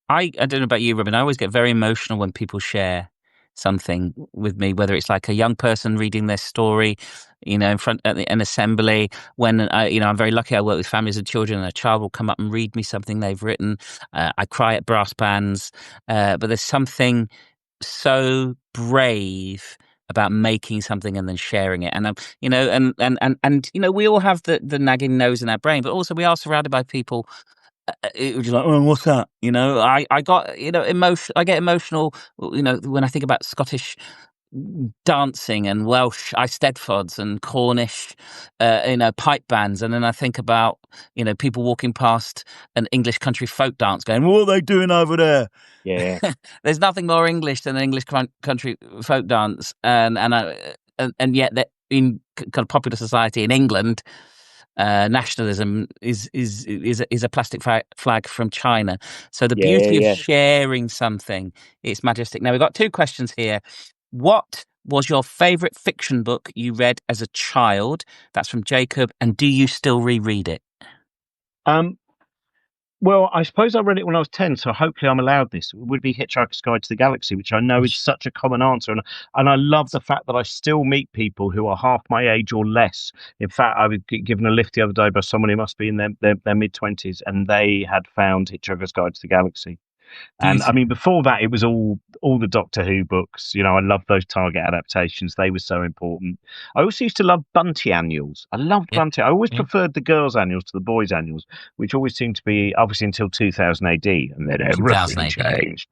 I don't know about you, Robin, I always get very emotional when people share something with me, whether it's like a young person reading their story, in front at an assembly. When I'm very lucky, I work with families of children, and a child will come up and read me something they've written. I cry at brass bands, but there's something so brave about making something and then sharing it. And we all have the nagging nose in our brain, but also we are surrounded by people. It was like, oh, what's that? I got, I get emotional, when I think about Scottish dancing and Welsh Eisteddfods and Cornish, pipe bands. And then I think about, people walking past an English country folk dance going, what are they doing over there? Yeah. There's nothing more English than an English country folk dance. And yet that in kind of popular society in England, nationalism is a plastic flag from China. So the beauty of sharing something, it's majestic. Now we've got two questions here. What was your favourite fiction book you read as a child? That's from Jacob. And do you still reread it? Well, I suppose I read it when I was 10, so hopefully I'm allowed this. It would be Hitchhiker's Guide to the Galaxy, which I know is such a common answer. And I love the fact that I still meet people who are half my age or less. In fact, I was given a lift the other day by someone who must be in their mid-20s, and they had found Hitchhiker's Guide to the Galaxy. And I mean, before that, it was all the Doctor Who books. I love those Target adaptations. They were so important. I also used to love Bunty annuals. I loved Bunty. I always preferred the girls' annuals to the boys' annuals, which always seemed to be obviously until 2000 AD, and then everything changed.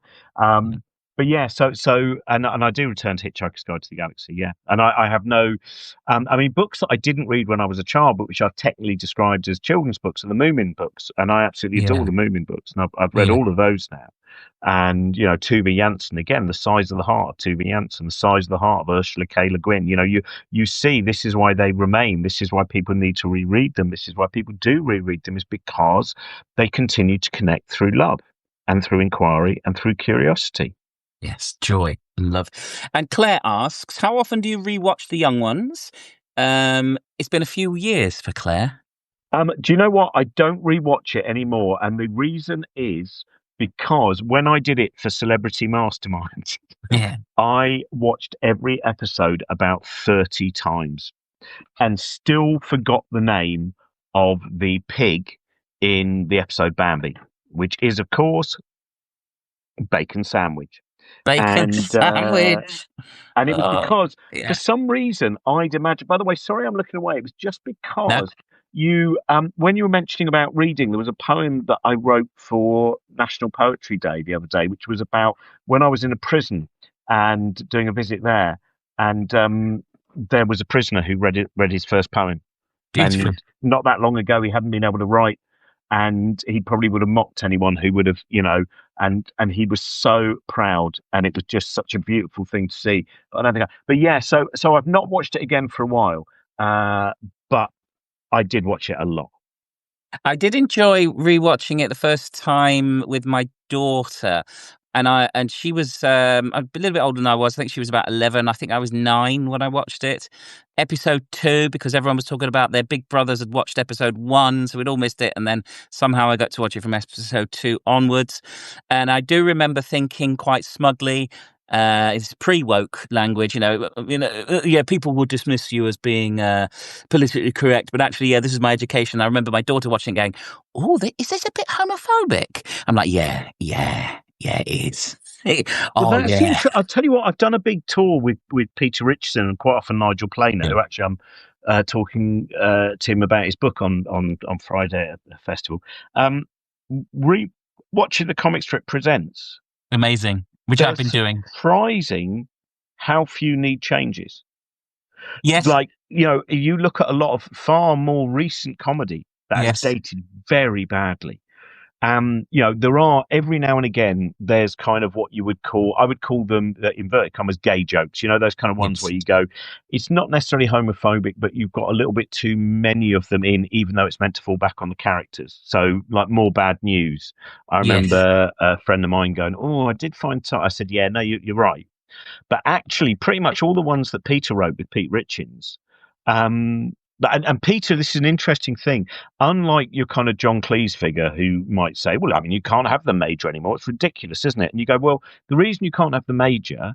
But yeah, so and I do return to Hitchhiker's Guide to the Galaxy, yeah. And I have no, I mean, books that I didn't read when I was a child, but which I've technically described as children's books, are the Moomin books, and I absolutely adore the Moomin books, and I've read all of those now. And Tove Jansson, again, the size of the heart of Tove Jansson, the size of the heart of Ursula K. Le Guin. You see, this is why they remain. This is why people need to reread them. This is why people do reread them, is because they continue to connect through love and through inquiry and through curiosity. Yes, joy and love. And Claire asks, how often do you rewatch The Young Ones? It's been a few years for Claire. Do you know what? I don't rewatch it anymore, and the reason is because when I did it for Celebrity Mastermind, Yeah. I watched every episode about 30 times and still forgot the name of the pig in the episode Bambi, which is, of course, bacon sandwich. Bacon And sandwich. and it was Oh, because, for yeah. some reason, I'd imagine. By the way, sorry, I'm looking away. It was just No. because you, when you were mentioning about reading, there was a poem that I wrote for National Poetry Day the other day, which was about when I was in a prison and doing a visit there, and there was a prisoner who read his first poem, Beautiful. and not that long ago he hadn't been able to write, and he probably would have mocked anyone who would have, and he was so proud, and it was just such a beautiful thing to see. But I don't think, but yeah, so I've not watched it again for a while, but I did watch it a lot. I did enjoy rewatching it the first time with my daughter. And she was a little bit older than I was. I think she was about 11. I think I was 9 when I watched it. Episode 2, because everyone was talking about their big brothers had watched episode 1, so we'd all missed it. And then somehow I got to watch it from episode 2 onwards. And I do remember thinking quite smugly, it's pre-woke language, yeah, people will dismiss you as being politically correct, but actually, yeah, this is my education. I remember my daughter watching it going, oh, is this a bit homophobic? I'm like, yeah, it is. Well, Oh, that's yeah. I'll tell you what, I've done a big tour with Peter Richardson and quite often Nigel Planer, who actually I'm talking to him about his book on Friday at the festival. Watching the comic strip presents. Amazing, which I've been doing. Surprising how few need changes. Yes. Like, you look at a lot of far more recent comedy that has dated very badly. There are, every now and again, there's kind of what I would call them, the inverted commas, gay jokes, those kind of ones where you go, it's not necessarily homophobic, but you've got a little bit too many of them in, even though it's meant to fall back on the characters. So, like, More Bad News. I remember a friend of mine going, oh, I did find I said, yeah, no, you're right. But actually, pretty much all the ones that Peter wrote with Pete Richards, and Peter, this is an interesting thing. Unlike your kind of John Cleese figure, who might say, well, I mean, you can't have the major anymore. It's ridiculous, isn't it? And you go, well, the reason you can't have the major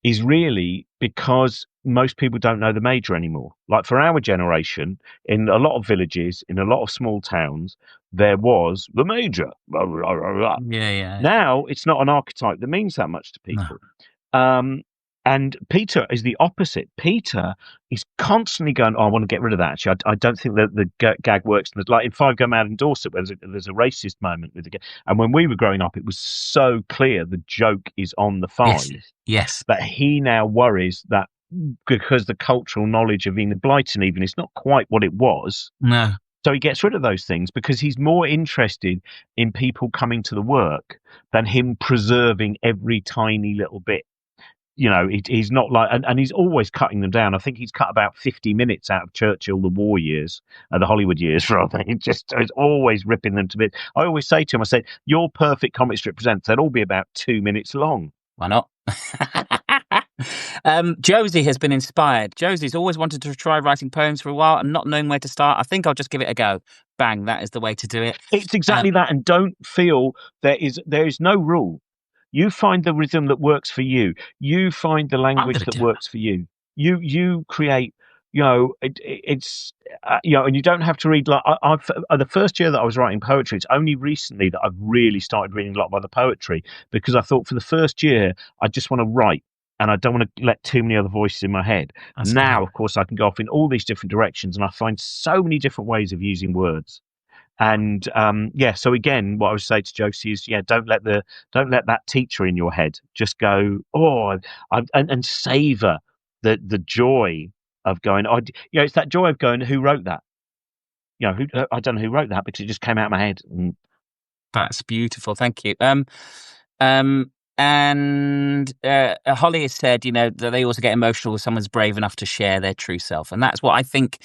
is really because most people don't know the major anymore. Like, for our generation, in a lot of villages, in a lot of small towns, there was the major. Yeah. Now, it's not an archetype that means that much to people. No. And Peter is the opposite. Peter is constantly going, oh, I want to get rid of that. Actually, I don't think that the gag works. Like in Five Go Mad in Dorset, where there's a racist moment with the gag. And when we were growing up, it was so clear the joke is on the five. Yes. But he now worries that because the cultural knowledge of Enid Blyton even is not quite what it was. No. So he gets rid of those things because he's more interested in people coming to the work than him preserving every tiny little bit. He's not like, and he's always cutting them down. I think he's cut about 50 minutes out of Churchill, the war years, the Hollywood years, rather. He's always ripping them to bits. I always say to him, I said, your perfect comic strip presents, they'll all be about 2 minutes long. Why not? Josie has been inspired. Josie's always wanted to try writing poems for a while and not knowing where to start. I think I'll just give it a go. Bang, that is the way to do it. It's exactly that. And don't feel there is no rule. You find the rhythm that works for you. You find the language that works for you. You create, it's, and you don't have to read, like, I've the first year that I was writing poetry, it's only recently that I've really started reading a lot of other poetry, because I thought for the first year, I just want to write and I don't want to let too many other voices in my head. That's now, of course, I can go off in all these different directions and I find so many different ways of using words. And so again, what I would say to Josie is, don't let that teacher in your head. Just go, and savor the joy of going. It's that joy of going, who wrote that? I don't know who wrote that, because it just came out of my head. That's beautiful. Thank you. And Holly has said, that they also get emotional if someone's brave enough to share their true self, and that's what I think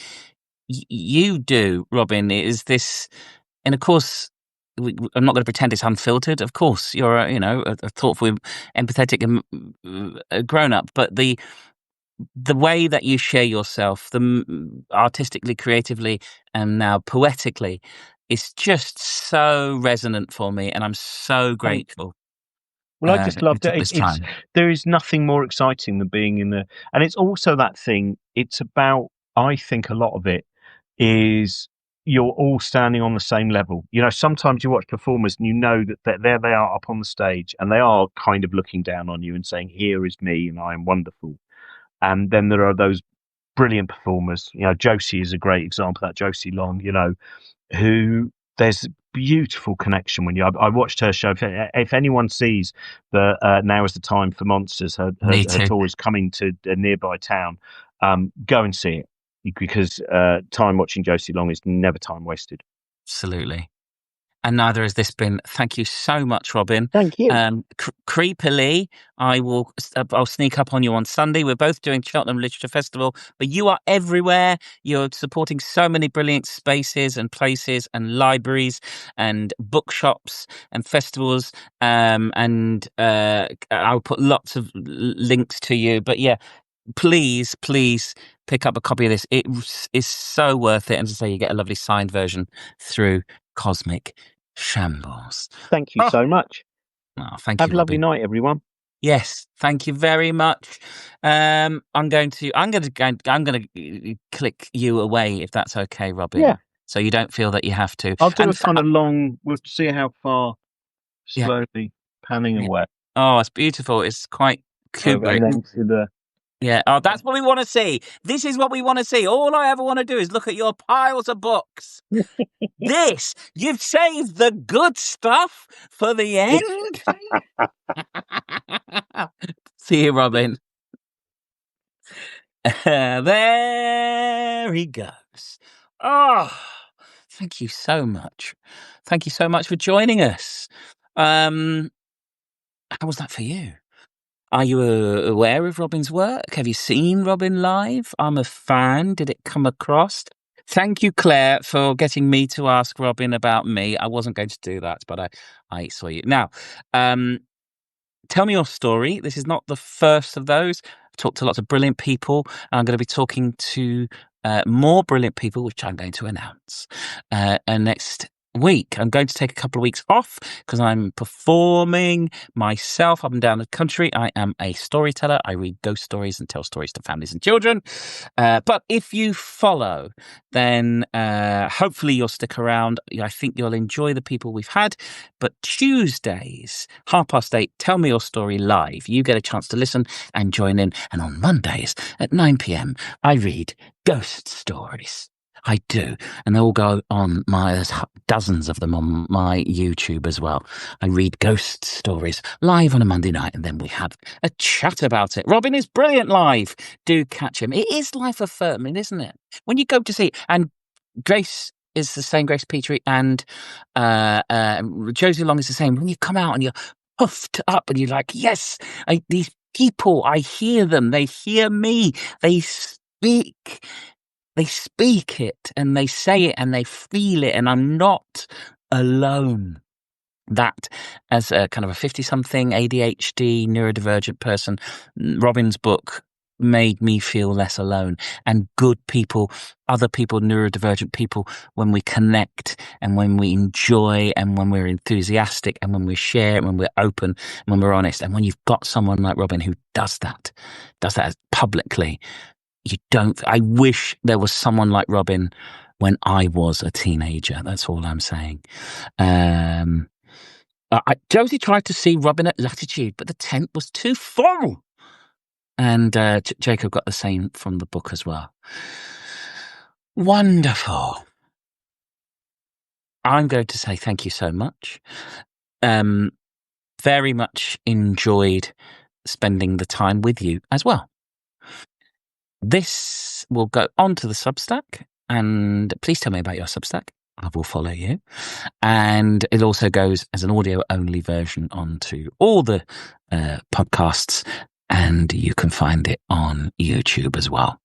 you do, Robin. Is this, and of course, I'm not going to pretend it's unfiltered. Of course, you're a thoughtful, empathetic, grown up. But the way that you share yourself, artistically, creatively, and now poetically, is just so resonant for me, and I'm so grateful. Well, I just That you loved took it. this time. There is nothing more exciting than being in the, and it's also that thing. It's about, I think, a lot of it is you're all standing on the same level. You know, sometimes you watch performers and you know that there they are up on the stage and they are kind of looking down on you and saying, "Here is me, and I am wonderful." And then there are those brilliant performers. You know, Josie is a great example of that. Josie Long, you know, who there's beautiful connection when I watched her show. If anyone sees the Now Is the Time for Monsters, Me her too. tour is coming to a nearby town, go and see it, because time watching Josie Long is never time wasted. Absolutely. And neither has this been. Thank you so much, Robin. Thank you. Creepily, I'll sneak up on you on Sunday. We're both doing Cheltenham Literature Festival, but you are everywhere. You're supporting so many brilliant spaces and places and libraries and bookshops and festivals. And I'll put lots of links to you. But yeah, please pick up a copy of this. It is so worth it. And to say, you get a lovely signed version through Cosmic Shambles. Thank you so much. Oh, thank Have you, a lovely Robin. night, everyone. Yes, thank you very much. I'm going to click you away if that's okay, Robin. Yeah. So you don't feel that you have to. I'll do a kind of long. We'll see how far. Yeah. Slowly panning away. Oh, it's beautiful. It's quite cute. And then to the. Yeah. Oh, that's what we want to see. This is what we want to see. All I ever want to do is look at your piles of books. You've saved the good stuff for the end. See you, Robin. There he goes. Oh, thank you so much. Thank you so much for joining us. How was that for you? Are you aware of Robin's work? Have you seen Robin live? I'm a fan. Did it come across? Thank you, Claire, for getting me to ask Robin about me. I wasn't going to do that, but I saw you. Now, tell me your story. This is not the first of those. I've talked to lots of brilliant people. I'm going to be talking to more brilliant people, which I'm going to announce next week. I'm going to take a couple of weeks off because I'm performing myself up and down the country. I am a storyteller. I read ghost stories and tell stories to families and children. But if you follow, then hopefully you'll stick around. I think you'll enjoy the people we've had. But Tuesdays, 8:30, Tell Me Your Story live. You get a chance to listen and join in. And on Mondays at 9 p.m, I read ghost stories. I do. And they all go on there's dozens of them on my YouTube as well. I read ghost stories live on a Monday night, and then we have a chat about it. Robin is brilliant live. Do catch him. It is life affirming, isn't it? When you go to see, and Grace is the same, Grace Petrie, and Josie Long is the same. When you come out and you're puffed up and you're like, yes, these people, I hear them. They hear me. They speak it and they say it and they feel it, and I'm not alone. That, as a kind of a 50-something ADHD neurodivergent person, Robin's book made me feel less alone. And good people, other people, neurodivergent people, when we connect and when we enjoy and when we're enthusiastic and when we share and when we're open and when we're honest, and when you've got someone like Robin who does that publicly, I wish there was someone like Robin when I was a teenager. That's all I'm saying. Josie tried to see Robin at Latitude, but the tent was too full. And Jacob got the same from the book as well. Wonderful. I'm going to say thank you so much. Very much enjoyed spending the time with you as well. This will go onto the Substack, and please tell me about your Substack. I will follow you. And it also goes as an audio-only version onto all the podcasts, and you can find it on YouTube as well.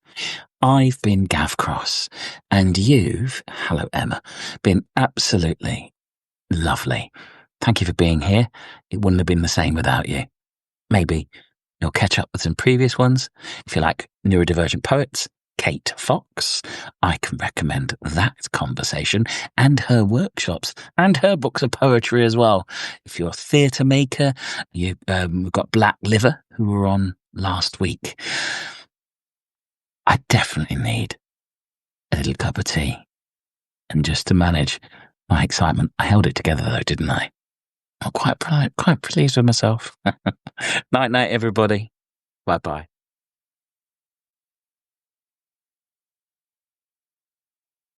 I've been Gav Cross, and you've, hello Emma, been absolutely Lovely. Thank you for being here. It wouldn't have been the same without you. Maybe you'll catch up with some previous ones. If you like neurodivergent poets, Kate Fox, I can recommend that conversation and her workshops and her books of poetry as well. If you're a theatre maker, we've got Black Liver, who were on last week. I definitely need a little cup of tea. And just to manage my excitement, I held it together though, didn't I? I'm quite pleased with myself. Night, everybody. Bye-bye.